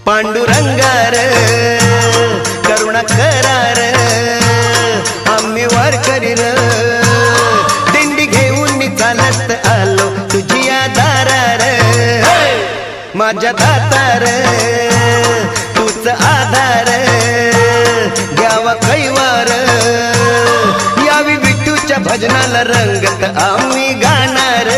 पांडुरंगार करुणा करार आम्ही वारकरी र दिंडी घेऊन मी चालत आलो तुझ्या दारार माझ्या दातार तूच आधार घ्यावा कैवार यावी विठूच्या भजनाला रंगत आम्ही गाणार